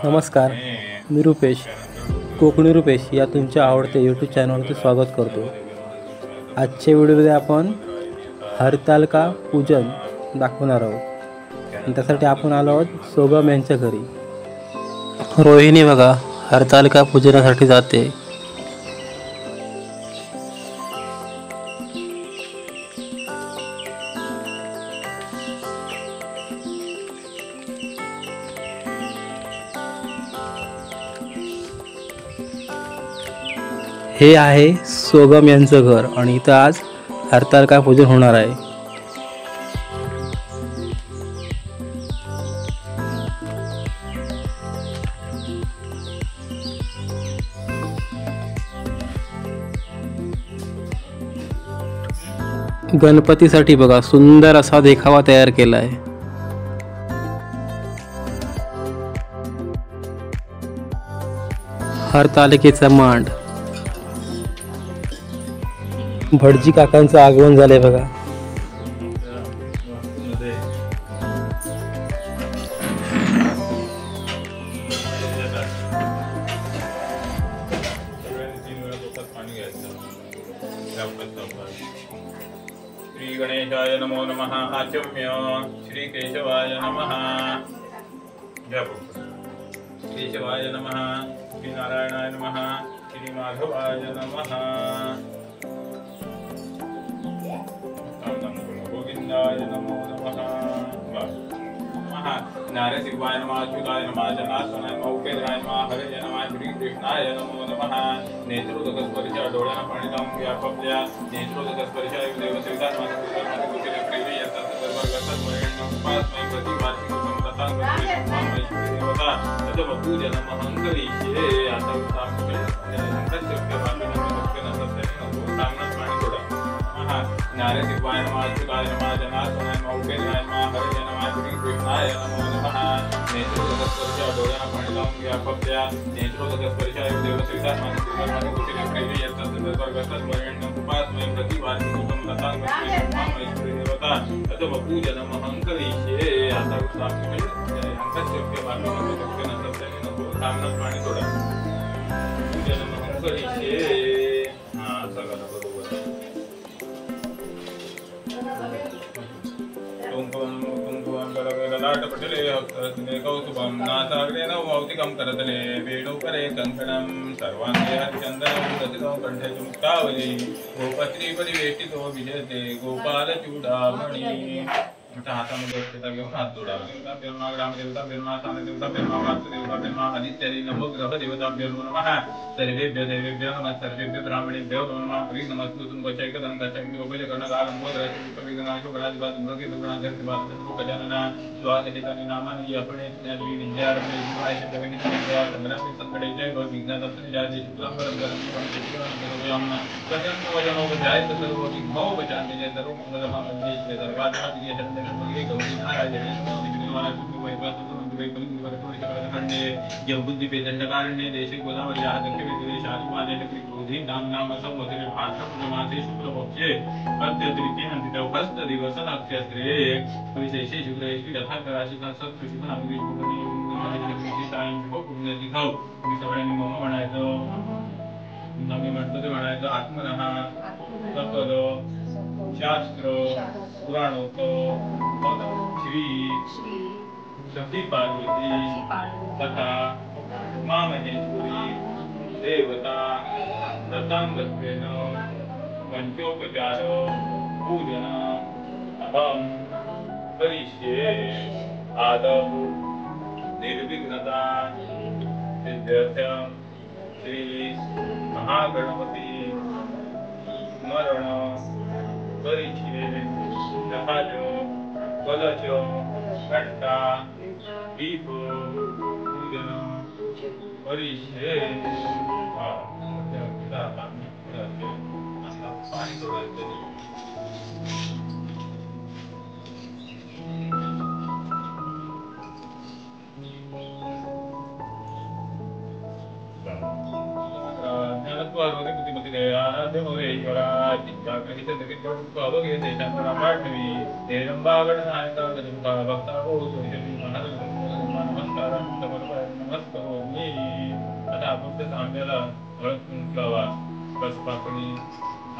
नमस्कार, मी रुपेश, कोकणी रुपेश या तुमच्या आवडत्या यूट्यूब चॅनलवरती स्वागत करतो. आजच्या व्हिडिओमध्ये आपण हरतालिका पूजन दाखवणार आहोत आणि त्यासाठी आपण आलो आहोत सोगम यांच्या घरी. रोहिणी बघा हरतालिका पूजनासाठी जाते. हे आहे सोगम यांचं घर आणि इथं आज हरतालिका पूजन होणार आहे. गणपतीसाठी बघा सुंदर असा देखावा तयार केला आहे. हरतालिकेचा मांड. भटजी काकांचं आगमन झालंय बघा. श्री गणेशाय नमो नमः. आचम्य श्री केशवाय नमः. केशवाय नमः. श्री नारायणाय नमः. श्री माधवाय नमः. गोविंदाय नमो नमः. नारसिंहाय नमः. अच्युताय नमः. जनार्दनाय नमः. उपेंद्राय नमः. हरे नमः. श्री कृष्णाय नमो नमः. नेत्रोदक स्पर्श डोळ्यांना पाणी लावून व्यापल्या नेत्रोदक स्पर्श देवसेविता नारसिंहाय नमः. अच्युताय नमः. जनार्दनाय नमः. उपेंद्राय नमः. हरे नमः. श्री कृष्णाय नमो नमः. नेत्रोदक स्पर्श डोळ्यांना पाणी लावून व्यापल्या नेत्रोदक स्पर्श देवसेविता पाणी थोडं पूजन करीशे. कौतुकं नासाग्रेण भौतिकं करतले वेणुकरे कङ्कणं सर्वाङ्गे हरिचन्दनं दधितो कण्ठे मुक्तावली गोपश्रीपरिवेष्टितो विजयते गोपालचूडामणि. हातामध्ये देवता घेऊन हात जोडावा. ब्रह्मा ग्रामदेवता ब्रह्मा स्थानदेवता ब्रह्मा वास्तुदेवता ब्रह्मा आदित्यादी नवग्रह देवताभ्यो नमः. सर्वेभ्यो देवेभ्यो नमः. सर्वेभ्यो ब्राह्मणेभ्यो नमः. हरि नमस्तुतं गजानना स्वागतानि नामानि अपणे ज्ञानी विद्यारम्भे शिवाय जगन्नित्या संग्रामे सत्कडे जय गो विघ्नहर्त्री जय शुक्लं वरदं वजनो जय सर्व विघ्नो बचामि जय सर्व मंगलमङ्गले जय सर्वात्मके शरणं गौरी नारायणे जगबुद्धिपेदंडकारण्ये देशे गोदावर्याः दक्षिणेशालिमाने क्रोधी नाम संवत्सरे भाद्रपदमासे शुक्लपक्षे अद्य तृतीये हस्त दिवस नक्षत्रे विशेषे शुक्लेषु यथाकराशिका सत्कृषिनामि पुण्यतिथौ सगळ्यांनी मम म्हणायचं. आम्ही म्हणतो ते म्हणायचं आत्मनः सकल शास्त्र पुराणोक्त श्री सती पार्वती तथा मामहेश्वरी देवता दत्तांगत्वेन पंचोपचार पूजन अहं करिष्ये. आदौ निर्विघ्नता सिद्ध्यर्थं श्री महागणपती स्मरण करिष्ये. नखाज कलश घंटा दीप पूजन करिष्ये. पाणी सोडायचं. नमस्कार नमस्करोमि. आता आपण ते तांब्याला हळद कुंकू लावा, बस पाकळी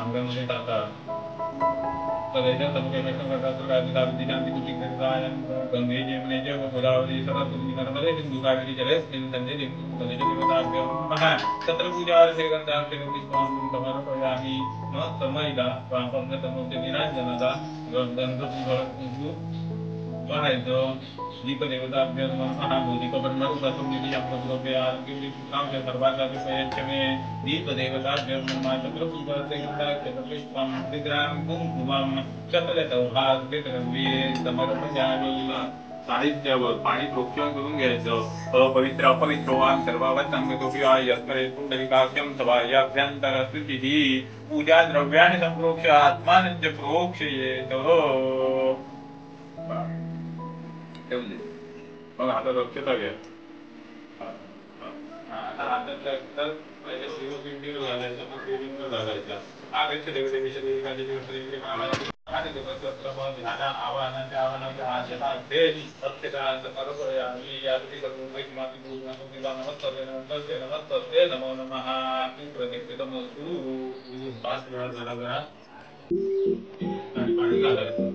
अंगामध्ये टाका. सदैव समुद्रमेश्वर गंगाधर गांधी शांती कुटी गंगायन गंगे जमुने गोदावरी सरस्वती नर्मदे सिंधु कावेरी जलेस्मिन् सन्निधिं सदैव देवताभ्यो नमः. तत्र पूजार्थे गन्धाक्षरं पुष्पाणि समर्पयामि. मम समयिला स्वापन्न समोते निराञ्जनता गन्धपुष्पं वाहायचं. दीपदेवताभ्यो नमः. दीपब्रह्मरूपं निधिं प्रभुभ्यां सर्वार्थाभिषयच्छमे. दीपदेवताभ्यो नमः. तत्र पूजार्थे गन्धाक्षरं विग्रहं कुंकुमं सकलसौभाग्यद्रव्ये समर्पयामि. साहित्यावर पाणी प्रोक्षण करून घ्यायचं. अपवित्र अपवित्रोवान सर्वावत संगतोपि यस्मरे पुंडलिकाख्यं सभायाभ्यंतर स्तुतिः. पूजा द्रव्याणि संप्रोक्ष आत्मानं च प्रोक्षयेत. ठेवून दे. मग आता दक्षता घ्या. आता पहिले शिवपिंडीवर घालायचं, मग देवींवर घालायचा. आगच्छ देवते विषदेवी कालिदेवते आणि आव्हानांच्या आशयाते सत्यता समर्पयामि. यादृशी सर्वोपरि माती पूर्णं नमस्ते नमस्ते नमो नमः. प्रतिष्ठितमस्तु. पाच वेळा झाला करा आणि पाणी घालायचं.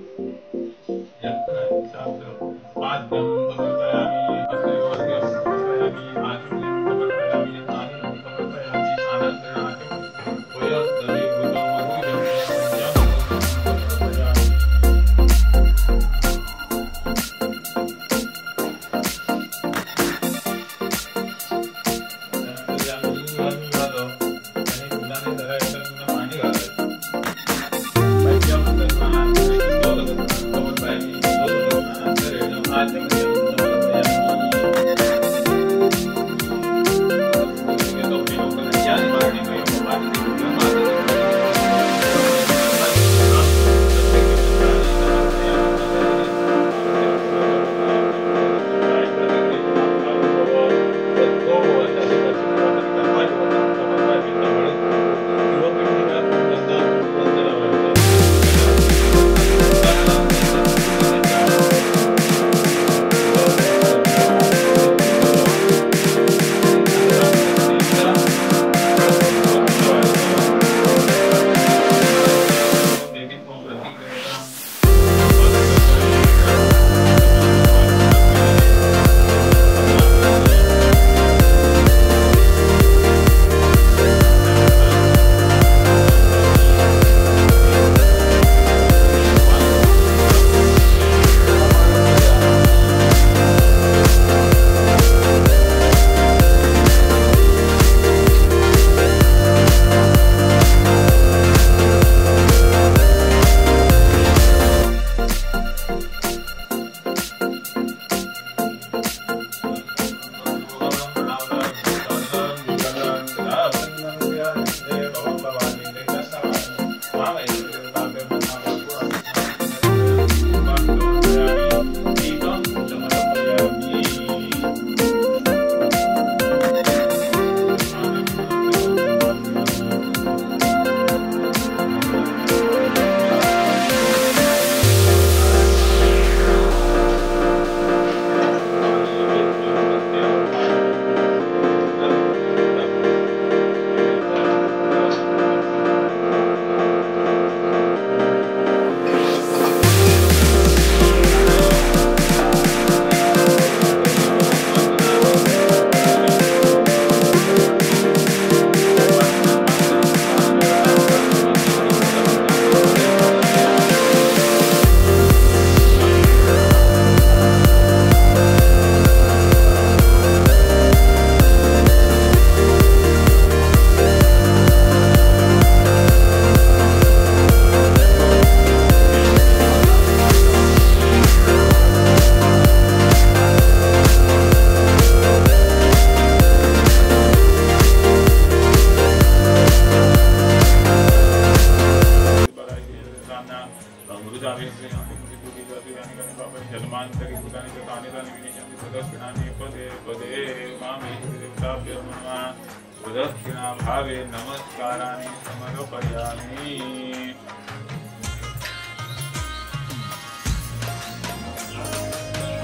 प्रदक्षिणा भावे नमस्काराने समर्पयामि.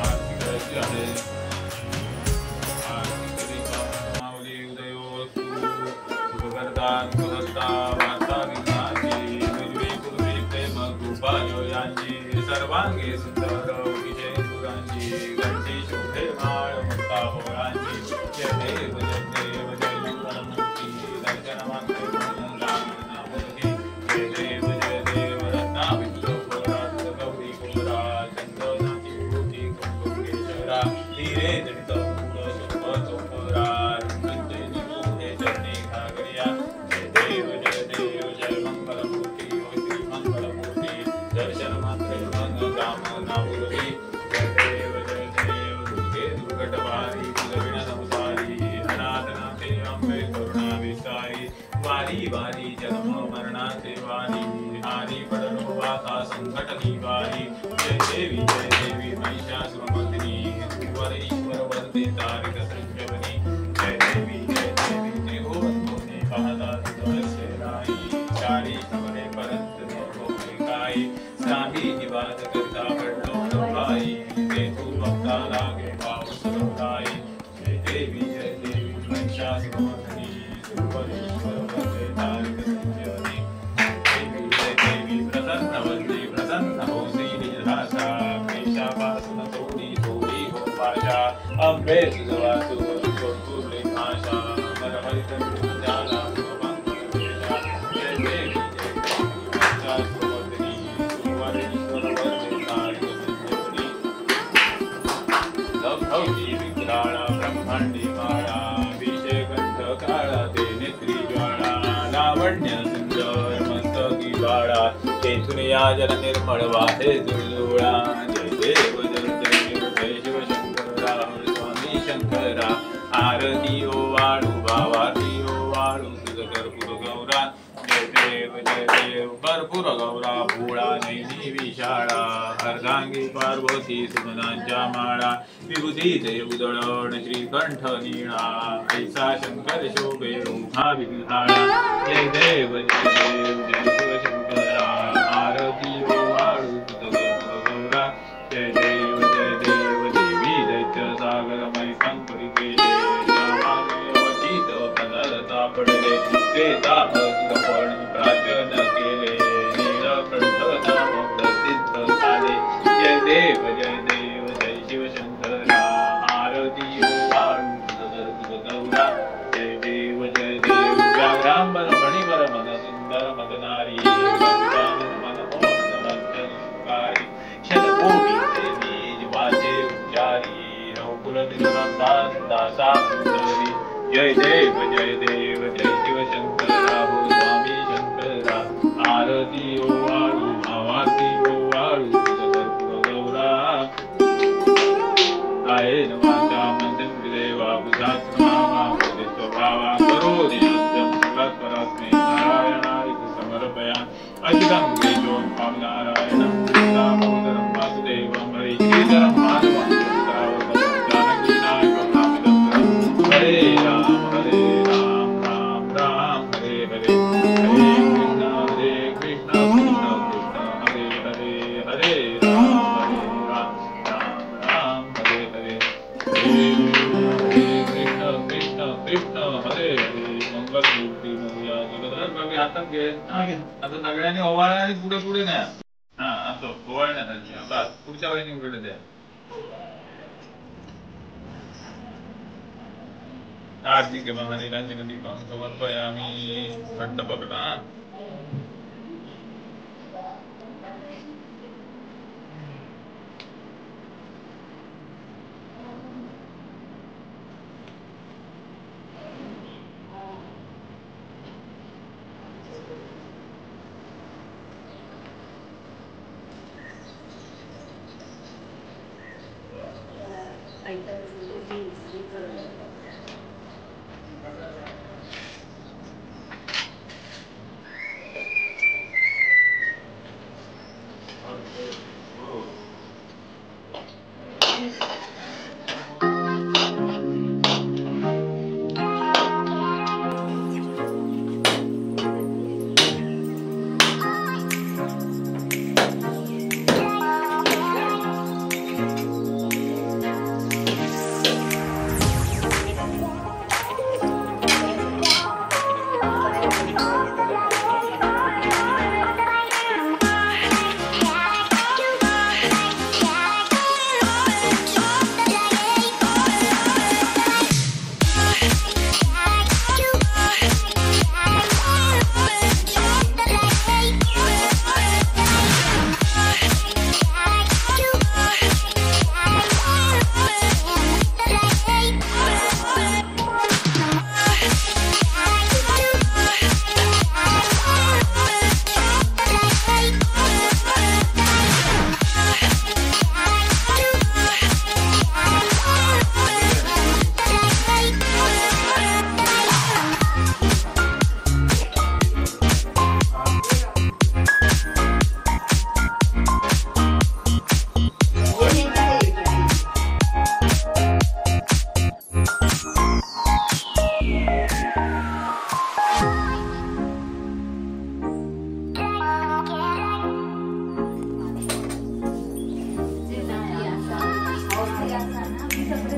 आरती करायची आहे. सर्वांगे सुंदर विजय सुरांची घंटी शोभे माळ मुक्ता पोळांची जय देव जय मंगलमूर्ती दर्शन मात्रे नामूर्ती जय देव रत्नाविंदो पोळात गौरी गोरा चंदनाची मूर्ती कुंकुमेश्वरा हिरे जडित मूळ सोप चोपरा मृत्युंजय निपुणे चरणी घागरिया जय देव जय मंगलमूर्ती ओ श्री मंगलमूर्ती दर्शन मात्रे मन कामना पूर्वी जय देव दुर्गे दुर्गटवारी दुर्विण संसारी अनाथनाथे अंबे करुणा विस्तारी वारी वारी जन्म मरणाचे वारी हारी पडलो वाता संकट निवारी जय देवी महिषासुरमर्दिनी सुवर ईश्वर वरदे तारिक संजीवनी जय देवी त्रिभुवनभुवने पाहता तुझसे राई चारी समरे परंत नभोगे काय सामी निवास करता पडलो डोळाई तेथू भक्ता लागे पाऊस डोळाई जय देवी महिषासुरमर्दिनी सुवर ईश्वर वरदे तारिक संजीवनी जय देवी प्रसन्न वरदे प्रसन्न हो श्री निजधासा क्लेशापासून थोडी थोडी हो पाशा अंबे तुझवासु कोटुले भाषा मरहरित तुझ्याला भगवंत जय देवी महिषासुरमर्दिनी सुवर ईश्वर वरदे तारिक संजीवनी लभौती विकराळा ब्रह्मांडी माळा विषयगंध काळा ते नेत्री ज्वाळा लावण्य सुंदर मस्तकी बाळा तेथून या जल निर्मळ वाहे दुर्दुळा जय देव जय शिवशंकरा स्वामी शंकरा आरती ओ वाळू भावाती ओ वाळू तुझ कर्पूर गौरा जय देव कर्पूर गौरा भोळा नैनी विशाळा अर्धांगी पार्वती सुमनांच्या माळा विभूतीचे उदळण श्रीकंठ निळा ऐसा शंकर शोभे रूपा विघ्नाळा जय देव जय शिवशंकरा आरती ओ वाळू तुझ कर्पूर गौरा जय देव देवी दैत्य सागरमय संपरिके पडले ते ताप पण प्राचन केले नीलकंठ नाम प्रसिद्ध झाले जय देव जय शिवशंकरा आरती ओ वाळू तुझ गौरा जय देव व्याघ्रांबर मणिवर मन सुंदर मदनारी मन मोहन शतकोटी देवी वाचे उच्चारी रघुकुल दासा सुंदरी जय देव जय शिवशंकरा हो स्वामी शंकरा आरती ओ वाळू भावाती ओ वाळू तुझ कर्पूर गौरा कायेन वाचा मनसेंद्रिय देवा बुद्धात् नामा बोधि स्वभावा करोति नित्यं सर्वस्मै नारायणाय समर्पयामि अच्युतं केशवं पावनारायणं कृष्णामोदरं वासुदेवं हरे श्रीधरं माधवं हरे राम राम राम हरे हरे हरे कृष्ण कृष्ण हरे हरे हरे राम राम हरे हरे हरे कृष्ण कृष्ण हरे हरे मंगलमूर्ती मोरया जगदर्भ हातात घे आता सगळ्यांनी ओवाळा आणि पुढे पुढे न्या हा असं ओवाळण्यासाठी आता पुढच्या वेळी निवडले द्या आरती के महानीरांजन दीपं समर्पयामि घट्ट पकडा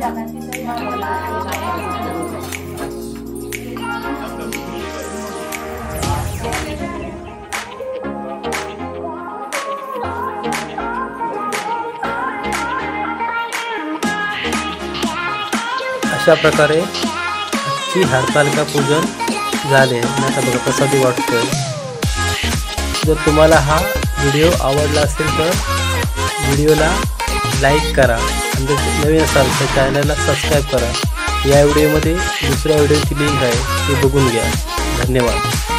अशा प्रकारे आजची हरतालिका पूजन झाले. आता बघा कसा वाटतोय. जर तुम्हाला हा व्हिडिओ आवडला असेल तर व्हिडिओला लाईक करा आणि जर नवीन असाल तर चॅनलला सबस्क्राईब करा. या व्हिडिओमध्ये दुसऱ्या व्हिडिओची लिंक आहे, ते बघून घ्या. धन्यवाद.